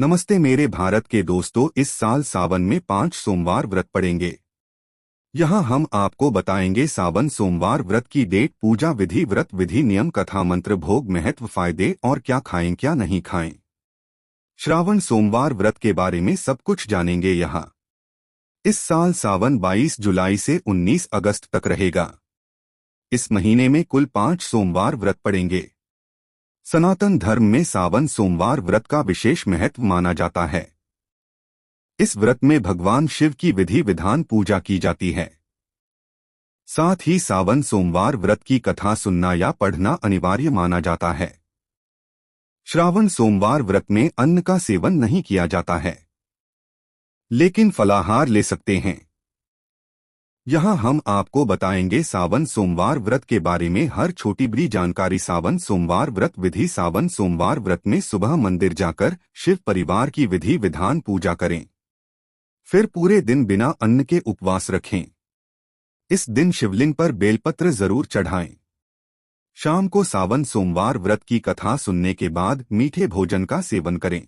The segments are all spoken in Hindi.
नमस्ते मेरे भारत के दोस्तों, इस साल सावन में 5 सोमवार व्रत पड़ेंगे। यहाँ हम आपको बताएंगे सावन सोमवार व्रत की डेट, पूजा विधि, व्रत विधि, नियम, कथा, मंत्र, भोग, महत्व, फायदे और क्या खाएं क्या नहीं खाएं। श्रावण सोमवार व्रत के बारे में सब कुछ जानेंगे यहाँ। इस साल सावन 22 जुलाई से 19 अगस्त तक रहेगा। इस महीने में कुल 5 सोमवार व्रत पड़ेंगे। सनातन धर्म में सावन सोमवार व्रत का विशेष महत्व माना जाता है। इस व्रत में भगवान शिव की विधि विधान पूजा की जाती है। साथ ही सावन सोमवार व्रत की कथा सुनना या पढ़ना अनिवार्य माना जाता है। श्रावण सोमवार व्रत में अन्न का सेवन नहीं किया जाता है, लेकिन फलाहार ले सकते हैं। यहाँ हम आपको बताएंगे सावन सोमवार व्रत के बारे में हर छोटी बड़ी जानकारी। सावन सोमवार व्रत विधि। सावन सोमवार व्रत में सुबह मंदिर जाकर शिव परिवार की विधि विधान पूजा करें। फिर पूरे दिन बिना अन्न के उपवास रखें। इस दिन शिवलिंग पर बेलपत्र जरूर चढ़ाएं। शाम को सावन सोमवार व्रत की कथा सुनने के बाद मीठे भोजन का सेवन करें।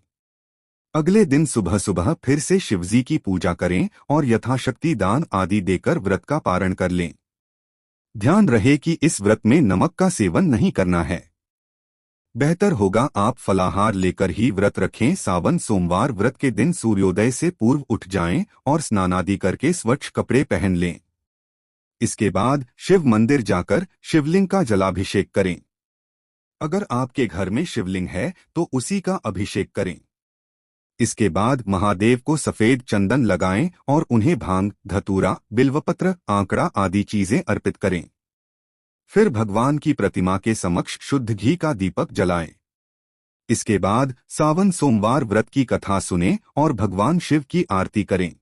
अगले दिन सुबह सुबह फिर से शिवजी की पूजा करें और यथाशक्ति दान आदि देकर व्रत का पारण कर लें। ध्यान रहे कि इस व्रत में नमक का सेवन नहीं करना है। बेहतर होगा आप फलाहार लेकर ही व्रत रखें। सावन सोमवार व्रत के दिन सूर्योदय से पूर्व उठ जाएं और स्नानादि करके स्वच्छ कपड़े पहन लें। इसके बाद शिव मंदिर जाकर शिवलिंग का जलाभिषेक करें। अगर आपके घर में शिवलिंग है तो उसी का अभिषेक करें। इसके बाद महादेव को सफेद चंदन लगाएं और उन्हें भांग, धतूरा, बिल्वपत्र, आंकड़ा आदि चीजें अर्पित करें। फिर भगवान की प्रतिमा के समक्ष शुद्ध घी का दीपक जलाएं। इसके बाद सावन सोमवार व्रत की कथा सुनें और भगवान शिव की आरती करें।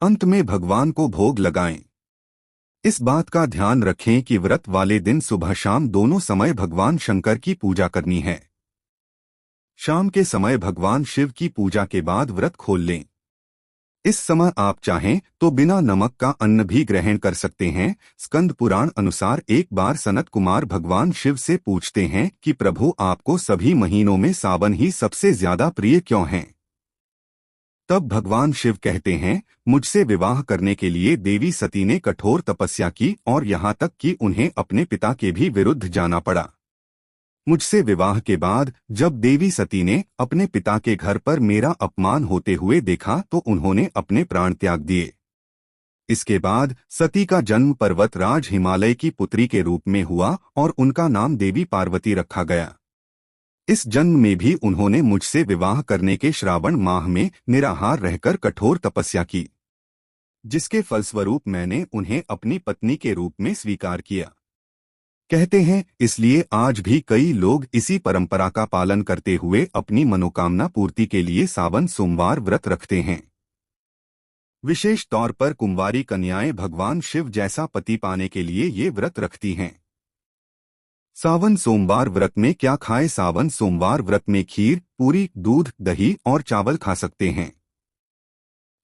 अंत में भगवान को भोग लगाएं। इस बात का ध्यान रखें कि व्रत वाले दिन सुबह शाम दोनों समय भगवान शंकर की पूजा करनी है। शाम के समय भगवान शिव की पूजा के बाद व्रत खोल लें। इस समय आप चाहें तो बिना नमक का अन्न भी ग्रहण कर सकते हैं। स्कंद पुराण अनुसार एक बार सनत कुमार भगवान शिव से पूछते हैं कि प्रभु, आपको सभी महीनों में सावन ही सबसे ज्यादा प्रिय क्यों हैं? तब भगवान शिव कहते हैं, मुझसे विवाह करने के लिए देवी सती ने कठोर तपस्या की और यहाँ तक कि उन्हें अपने पिता के भी विरुद्ध जाना पड़ा। मुझसे विवाह के बाद जब देवी सती ने अपने पिता के घर पर मेरा अपमान होते हुए देखा तो उन्होंने अपने प्राण त्याग दिए। इसके बाद सती का जन्म पर्वतराज हिमालय की पुत्री के रूप में हुआ और उनका नाम देवी पार्वती रखा गया। इस जन्म में भी उन्होंने मुझसे विवाह करने के श्रावण माह में निराहार रहकर कठोर तपस्या की, जिसके फलस्वरूप मैंने उन्हें अपनी पत्नी के रूप में स्वीकार किया। कहते हैं इसलिए आज भी कई लोग इसी परंपरा का पालन करते हुए अपनी मनोकामना पूर्ति के लिए सावन सोमवार व्रत रखते हैं। विशेष तौर पर कुंवारी कन्याएं भगवान शिव जैसा पति पाने के लिए ये व्रत रखती हैं। सावन सोमवार व्रत में क्या खाएं? सावन सोमवार व्रत में खीर, पूरी, दूध, दही और चावल खा सकते हैं।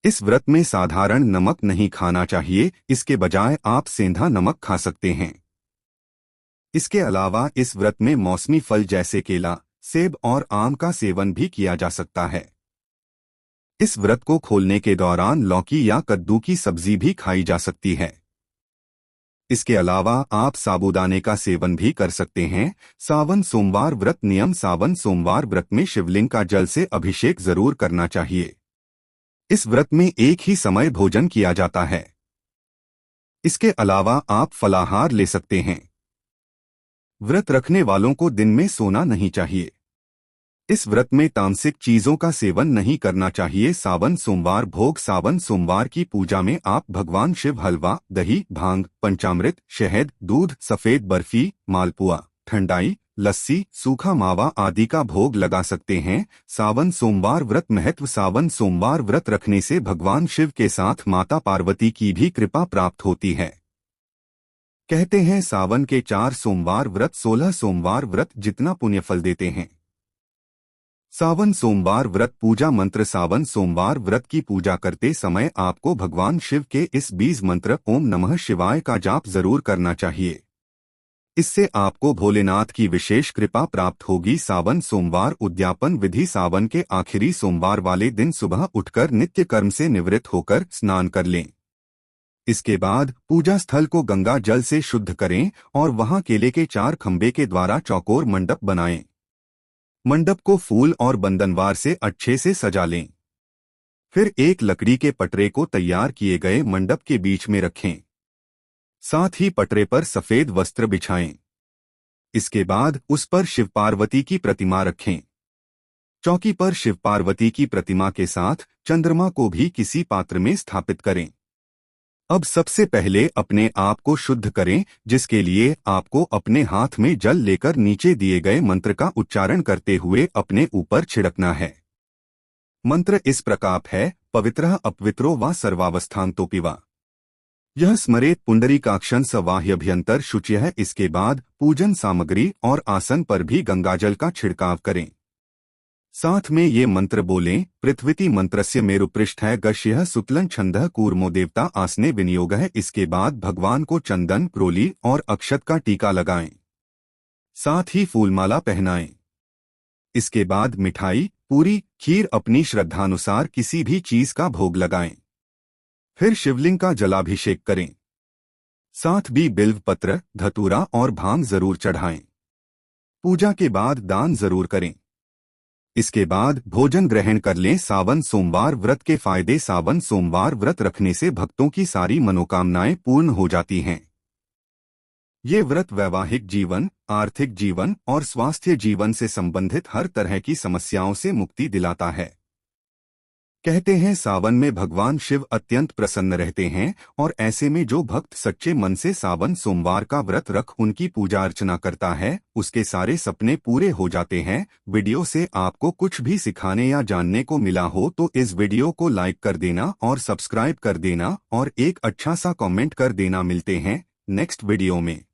इस व्रत में साधारण नमक नहीं खाना चाहिए, इसके बजाय आप सेंधा नमक खा सकते हैं। इसके अलावा इस व्रत में मौसमी फल जैसे केला, सेब और आम का सेवन भी किया जा सकता है। इस व्रत को खोलने के दौरान लौकी या कद्दू की सब्जी भी खाई जा सकती है। इसके अलावा आप साबूदाने का सेवन भी कर सकते हैं। सावन सोमवार व्रत नियम। सावन सोमवार व्रत में शिवलिंग का जल से अभिषेक जरूर करना चाहिए। इस व्रत में एक ही समय भोजन किया जाता है। इसके अलावा आप फलाहार ले सकते हैं। व्रत रखने वालों को दिन में सोना नहीं चाहिए। इस व्रत में तामसिक चीजों का सेवन नहीं करना चाहिए। सावन सोमवार भोग। सावन सोमवार की पूजा में आप भगवान शिव हलवा, दही, भांग, पंचामृत, शहद, दूध, सफेद बर्फी, मालपुआ, ठंडाई, लस्सी, सूखा मावा आदि का भोग लगा सकते हैं। सावन सोमवार व्रत महत्व। सावन सोमवार व्रत रखने से भगवान शिव के साथ माता पार्वती की भी कृपा प्राप्त होती है। कहते हैं सावन के 4 सोमवार व्रत 16 सोमवार व्रत जितना पुण्य फल देते हैं। सावन सोमवार व्रत पूजा मंत्र। सावन सोमवार व्रत की पूजा करते समय आपको भगवान शिव के इस बीज मंत्र ओम नमः शिवाय का जाप जरूर करना चाहिए। इससे आपको भोलेनाथ की विशेष कृपा प्राप्त होगी। सावन सोमवार उद्यापन विधि। सावन के आखिरी सोमवार वाले दिन सुबह उठकर नित्य कर्म से निवृत्त होकर स्नान कर लें। इसके बाद पूजा स्थल को गंगा जल से शुद्ध करें और वहां केले के 4 खंभे के द्वारा चौकोर मंडप बनाएं। मंडप को फूल और बंधनवार से अच्छे से सजा लें। फिर एक लकड़ी के पटरे को तैयार किए गए मंडप के बीच में रखें। साथ ही पटरे पर सफेद वस्त्र बिछाएं। इसके बाद उस पर शिव पार्वती की प्रतिमा रखें। चौकी पर शिव पार्वती की प्रतिमा के साथ चंद्रमा को भी किसी पात्र में स्थापित करें। अब सबसे पहले अपने आप को शुद्ध करें, जिसके लिए आपको अपने हाथ में जल लेकर नीचे दिए गए मंत्र का उच्चारण करते हुए अपने ऊपर छिड़कना है। मंत्र इस प्रकार है: पवित्रः अपवित्रो वा सर्वावस्थान्तो पिवा। यह स्मरेत पुंडरीकाक्षं स वाह्यभ्यंतर शुचिः। इसके बाद पूजन सामग्री और आसन पर भी गंगाजल का छिड़काव करें। साथ में ये मंत्र बोलें: पृथ्वीति मंत्रस्य मेरुपृष्ठः गश्यः सुक्लं छंदः कूर्मो देवता आसने विनियोगः। इसके बाद भगवान को चंदन, प्रोली और अक्षत का टीका लगाएं। साथ ही फूलमाला पहनाएं। इसके बाद मिठाई, पूरी, खीर अपनी श्रद्धानुसार किसी भी चीज का भोग लगाएं। फिर शिवलिंग का जलाभिषेक करें। साथ भी बिल्व पत्र, धतूरा और भांग जरूर चढ़ाएं। पूजा के बाद दान जरूर करें। इसके बाद भोजन ग्रहण कर लें। सावन सोमवार व्रत के फायदे। सावन सोमवार व्रत रखने से भक्तों की सारी मनोकामनाएं पूर्ण हो जाती हैं। ये व्रत वैवाहिक जीवन, आर्थिक जीवन और स्वास्थ्य जीवन से संबंधित हर तरह की समस्याओं से मुक्ति दिलाता है। कहते हैं सावन में भगवान शिव अत्यंत प्रसन्न रहते हैं और ऐसे में जो भक्त सच्चे मन से सावन सोमवार का व्रत रख उनकी पूजा अर्चना करता है, उसके सारे सपने पूरे हो जाते हैं। वीडियो से आपको कुछ भी सिखाने या जानने को मिला हो तो इस वीडियो को लाइक कर देना और सब्सक्राइब कर देना और एक अच्छा सा कमेंट कर देना। मिलते हैं नेक्स्ट वीडियो में।